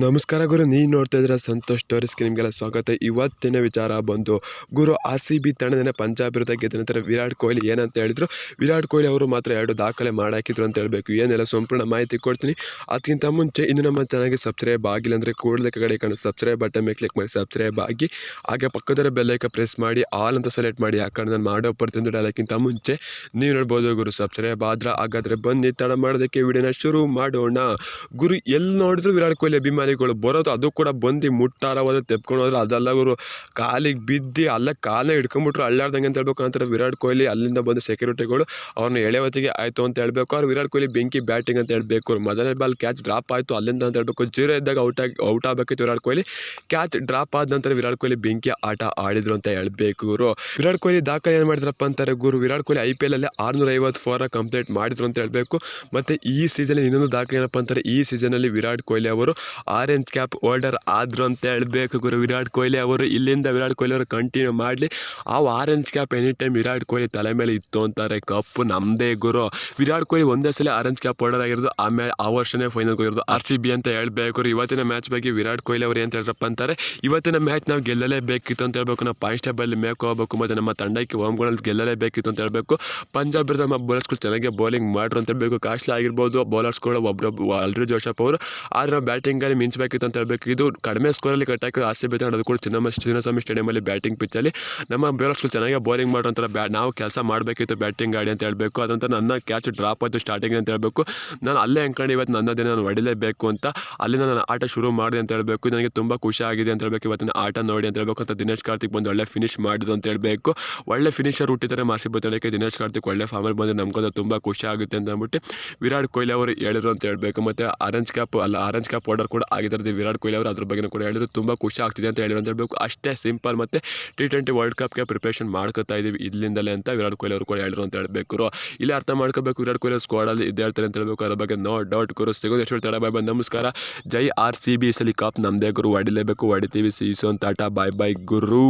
ನಮಸ್ಕಾರ ಗುರು, ನೀವು ನೋಡ್ತಾ ಇದ್ದೀರಾ ಸಂತೋಷ್ ಸ್ಟೋರೀಸ್ಗೆ ನಿಮಗೆಲ್ಲ ಸ್ವಾಗತ. ಇವತ್ತಿನ ವಿಚಾರ ಬಂದು ಗುರು RCB ತಂಡದಿಂದ ಪಂಜಾಬ್ ವಿರುದ್ಧ ಗೆದ್ದ ನಂತರ ವಿರಾಟ್ ಕೊಹ್ಲಿ ಏನಂತ ಹೇಳಿದ್ರು. ವಿರಾಟ್ ಕೊಹ್ಲಿ ಅವರು ಮಾತ್ರ 2 ದಾಖಲೆ ಮಾಡಾಕಿದ್ರು ಅಂತ ಹೇಳಬೇಕು. ಏನೆಲ್ಲ ಸಂಪೂರ್ಣ ಮಾಹಿತಿ ಕೊಡ್ತೀನಿ. ಅದಕ್ಕಿಂತ ಮುಂಚೆ ಇನ್ನು ನಮ್ಮ ಚಾನಲ್ಗೆ ಸಬ್ಸ್ಕ್ರೈಬ್ ಆಗಿಲ್ಲ ಅಂದರೆ ಕೂಡಲೇ ಕಡೆ ಕಾಣೋ ಸಬ್ಸ್ಕ್ರೈಬ್ ಬಟನ್ ಮೇಲೆ ಕ್ಲಿಕ್ ಮಾಡಿ ಸಬ್ಸ್ಕ್ರೈಬ್ ಆಗಿ, ಹಾಗೆ ಪಕ್ಕದ ಬೆಲ್ಲೈಕ ಪ್ರೆಸ್ ಮಾಡಿ ಆಲ್ ಅಂತ ಸೆಲೆಕ್ಟ್ ಮಾಡಿ. ಯಾಕಂದ್ರೆ ನಾನು ಮಾಡೋ ಪ್ರತಿಯೊಂದು ಡೈಲಾಗ್ಗಿಂತ ಮುಂಚೆ ನೀವು ನೋಡ್ಬೋದು ಗುರು. ಸಬ್ಸ್ಕ್ರೈಬ್ ಆದ್ರೆ ಹಾಗಾದರೆ ಬನ್ನಿ, ತಡ ಮಾಡೋದಕ್ಕೆ ವಿಡಿಯೋನ ಶುರು ಮಾಡೋಣ. ಗುರು ಎಲ್ಲಿ ನೋಡಿದ್ರು ವಿರಾಟ್ ಕೊಹ್ಲಿ ಅಭಿಮಾನಿಗಳು ಬರೋದು, ಅದು ಕೂಡ ಬಂದು ಮುಟ್ಟಾರವಾದ ತೆಪ್ಕೊಂಡು ಹೋದ್ರೆ ಅದೆಲ್ಲ ಗುರು ಕಾಲಿಗೆ ಬಿದ್ದು ಅಲ್ಲ ಕಾಲೇ ಹಿಡ್ಕೊಂಡ್ಬಿಟ್ರು ಅಳ್ಳಾಡ್ದಂಗೆ ಅಂತ ಹೇಳ್ಬೇಕು. ಅಂತಾರೆ ವಿರಾಟ್ ಕೊಹ್ಲಿ ಅಲ್ಲಿಂದ ಬಂದು ಸೆಕ್ಯೂರಿಟಿಗಳು ಅವ್ರನ್ನ ಎಳೆವತ್ತಿಗೆ ಆಯಿತು ಅಂತ ಹೇಳ್ಬೇಕು. ಅವ್ರು ವಿರಾಟ್ ಕೊಹ್ಲಿ ಬೆಂಕಿ ಬ್ಯಾಟಿಂಗ್ ಅಂತ ಹೇಳ್ಬೇಕು. ಮೊದಲನೇ ಬಾಲ್ ಕ್ಯಾಚ್ ಡ್ರಾಪ್ ಆಯಿತು ಅಲ್ಲಿಂದ ಅಂತ ಹೇಳ್ಬೇಕು. 0 ಇದ್ದಾಗ ಔಟ್ ಆಗಬೇಕಿತ್ತು ವಿರಾಟ್ ಕೊಹ್ಲಿ. ಕ್ಯಾಚ್ ಡ್ರಾಪ್ ಆದ ನಂತರ ವಿರಾಟ್ ಕೊಹ್ಲಿ ಬೆಂಕಿ ಆಟ ಆಡಿದ್ರು ಅಂತ ಹೇಳ್ಬೇಕು ಗುರು. ವಿರಾಟ್ ಕೊಹ್ಲಿ ದಾಖಲೆ ಏನು ಮಾಡಿದ್ರಪ್ಪ ಅಂತಾರೆ ಗುರು. ವಿರಾಟ್ ಕೊಹ್ಲಿ IPL ಅಲ್ಲಿ 654 ಕಂಪ್ಲೀಟ್ ಮಾಡಿದ್ರು ಅಂತ ಹೇಳ್ಬೇಕು. ಮತ್ತು ಈ ಸೀಸನ್ ಇನ್ನೊಂದು ದಾಖಲೆ ಏನಪ್ಪ ಅಂತಾರೆ, ಈ ಸೀಸನಲ್ಲಿ ವಿರಾಟ್ ಕೊಹ್ಲಿ ಅವರು ಆರೆಂಜ್ ಕ್ಯಾಪ್ ಹೋಲ್ಡರ್ ಆದ್ರು ಅಂತ ಹೇಳ್ಬೇಕು ಗುರು. ವಿರಾಟ್ ಕೊಹ್ಲಿ ಅವರು ಇಲ್ಲಿಂದ ವಿರಾಟ್ ಕೊಹ್ಲಿ ಅವರು ಕಂಟಿನ್ಯೂ ಮಾಡಲಿ. ಆ orange cap any time Virat Kohli ತಲೆ ಮೇಲೆ ಇತ್ತು ಅಂತಾರೆ. ಕಪ್ಪು ನಮ್ಮದೇ ಗುರು. ವಿರಾಟ್ ಕೊಹ್ಲಿ ಒಂದೇ ಸಲ ಆರೆಂಜ್ ಕ್ಯಾಪ್ ಹೋಲ್ಡರ್ ಆಗಿರೋದು, ಆಮೇಲೆ ಆ ವರ್ಷನೇ ಫೈನಲ್ ಹೋಗಿರೋದು RCB ಅಂತ ಹೇಳ್ಬೇಕು. ಇವತ್ತಿನ ಮ್ಯಾಚ್ ಬಗ್ಗೆ ವಿರಾಟ್ ಕೊಹ್ಲಿ ಅವರು ಏನು ಹೇಳ್ರಪ್ಪ ಅಂತಾರೆ, ಇವತ್ತಿನ ಮ್ಯಾಚ್ ನಾವು ಗೆಲ್ಲಲೇಬೇಕಿತ್ತು ಅಂತ ಹೇಳ್ಬೇಕು. ನಾವು ಪಾಯಿಂಟ್ ಟೇಬಲ್ ಮೇಕ್ ಹೋಗಬೇಕು, ಮತ್ತು ನಮ್ಮ ತಂಡಕ್ಕೆ ಹೋಮ್ ಗ್ರೌಂಡ್ ಗೆಲ್ಲಲೇಬೇಕಿತ್ತು ಅಂತ ಹೇಳ್ಬೇಕು. ಪಂಜಾಬ್ ವಿರುದ್ಧ ನಮ್ಮ ಬೌಲರ್ಸ್ಗಳು ಚೆನ್ನಾಗಿ ಬೌಲಿಂಗ್ ಮಾಡ್ರು ಅಂತ ಹೇಳ್ಬೇಕು. ಕಾಶ್ಲಿ ಆಗಿರ್ಬೋದು ಬೌಲರ್ಸ್ಗಳು ಒಬ್ಬರೊಬ್ಬ ಅಲ್ರಿ ಜೋಶಪ್ ಅವರು. ಆದರೆ ನಾವು ಬ್ಯಾಟಿಂಗಲ್ಲಿ ಮಿಂಚಬೇಕಿತ್ತು ಅಂತ ಹೇಳ್ಬೇಕು. ಇದು ಕಡಿಮೆ ಸ್ಕೋರಲ್ಲಿ ಕಟ್ಟಾಕಿ RCB ತಂಡ, ಅದು ಕೂಡ ಚಿನ್ನಸ್ವಾಮಿ ಸ್ಟೇಡಿಯಮಲ್ಲಿ ಬ್ಯಾಟಿಂಗ್ ಪಿಚ್ಚಲ್ಲಿ ನಮ್ಮ ಬೌಲರ್ಸ್ಗಳು ಚೆನ್ನಾಗಿ ಬೌಲಿಂಗ್ ಮಾಡೋ ಅಂತಾರೆ. ನಾವು ಕೆಲಸ ಮಾಡಬೇಕಿತ್ತು ಬ್ಯಾಟಿಂಗ್ ಆಡಿ ಅಂತ ಹೇಳ್ಬೇಕು. ಅದಂತ ನನ್ನ ಕ್ಯಾಚ್ ಡ್ರಾಪ್ ಆಯಿತು ಸ್ಟಾರ್ಟಿಂಗ್ ಅಂತ ಹೇಳ್ಬೇಕು. ನಾನು ಅಲ್ಲೇ ಅಂದ್ಕೊಂಡು ಇವತ್ತು ನನ್ನ ದಿನ ನಾನು ಹೊಡಿಲೇಬೇಕು ಅಂತ ಅಲ್ಲಿಂದ ನಾನು ಆಟ ಶುರು ಮಾಡಿದೆ ಅಂತ ಹೇಳ್ಬೇಕು. ನನಗೆ ತುಂಬ ಖುಷಿ ಆಗಿದೆ ಅಂತ ಹೇಳ್ಬೇಕು. ಇವತ್ತಿನ ಆಟ ನೋಡಿ ಅಂತ ಹೇಳ್ಬೇಕು. ಅಂತ ದಿನೇಶ್ ಕಾರ್ತಿಕ್ ಬಂದು ಒಳ್ಳೆ ಫಿನಿಶ್ ಮಾಡಿದ್ರು ಅಂತ ಹೇಳ್ಬೇಕು. ಒಳ್ಳೆ ಫಿನಿಷರ್ ಹುಟ್ಟಿದ್ದಾರೆ RCB ತಂಡಕ್ಕೆ. ದಿನೇಶ್ ಕಾರ್ತಿಕ್ ಒಳ್ಳೆ ಫಾರ್ಮಲ್ಲಿ ಬಂದು ನಮ್ಗೆ ತುಂಬ ಖುಷಿ ಆಗುತ್ತೆ ಅಂತ ಅಂದ್ಬಿಟ್ಟು ವಿರಾಟ್ ಕೊಹ್ಲಿ ಅವರು ಹೇಳಿದ್ರು ಅಂತ ಹೇಳ್ಬೇಕು. ಮತ್ತು ಆರೆಂಜ್ ಕ್ಯಾಪ್ ಹೋಲ್ಡರ್ ಕೂಡ ಆಗಿದ್ದಾರೆ ವಿರಾಟ್ ಕೊಹ್ಲಿ ಅವರು. ಅದ್ರ ಬಗ್ಗೆ ಕೂಡ ಹೇಳಿದ್ರು. ತುಂಬ ಖುಷಿ ಆಗ್ತಿದೆ ಅಂತ ಹೇಳಿದ್ರು ಅಂತ ಹೇಳ್ಬೇಕು. ಅಷ್ಟೇ ಸಿಂಪಲ್. ಮತ್ತು T20 ವರ್ಲ್ಡ್ ಕಪ್ಗೆ ಪ್ರಿಪರೇಷನ್ ಮಾಡ್ಕೊತಾ ಇದೀವಿ ಇಲ್ಲಿಂದಲೇ ಅಂತ ವಿರಾಟ್ ಕೊಹ್ಲಿ ಅವರು ಕೂಡ ಹೇಳಿದ್ರು ಅಂತ ಹೇಳ್ಬೇಕು. ಇಲ್ಲಿ ಅರ್ಥ ಮಾಡ್ಕೋಬೇಕು, ವಿರಾಟ್ ಕೊಹ್ಲಿ ಸ್ಕ್ವಾಡಲ್ಲಿ ಇದ್ದೇ ಹೇಳ್ತಾರೆ ಅಂತ ಹೇಳ್ಬೇಕು. ಅದ್ರ ಬಗ್ಗೆ ನೋ ಡೌಟ್ ಗುರು. ಸಿಗೋದು ಎಷ್ಟು ಹೇಳ್ತಾರೆ. ಬಾಯ್ ಬಾಯ್, ನಮಸ್ಕಾರ. ಜೈ RCB. ಸಲಿ ಕಪ್ ನಮ್ಮದೇ ಗುರು. ಹೊಡಿಲೇಬೇಕು, ಹೊಡಿತೀವಿ. ಸೀಸೋನ್ ಟಾಟಾ, ಬಾಯ್ ಬಾಯ್ ಗುರು.